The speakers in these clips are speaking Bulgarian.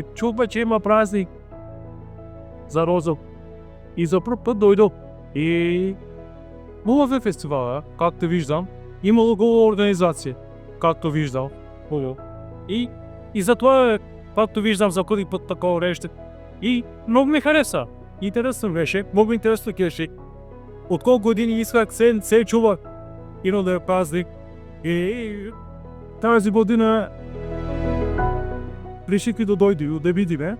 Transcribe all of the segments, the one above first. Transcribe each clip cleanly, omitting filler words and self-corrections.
чуба, че има празник за Розов. И за първ път дойдох. И хубав е фестивала, както виждам. Имало го организация, както виждам. И затова, както виждам за първи път такова нещо. И много ми хареса. Интересно беше, много интересно беше. От колко години исках се чува. Има да е празник. И тази година реших да дойде, да видим.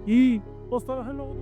И останаха много.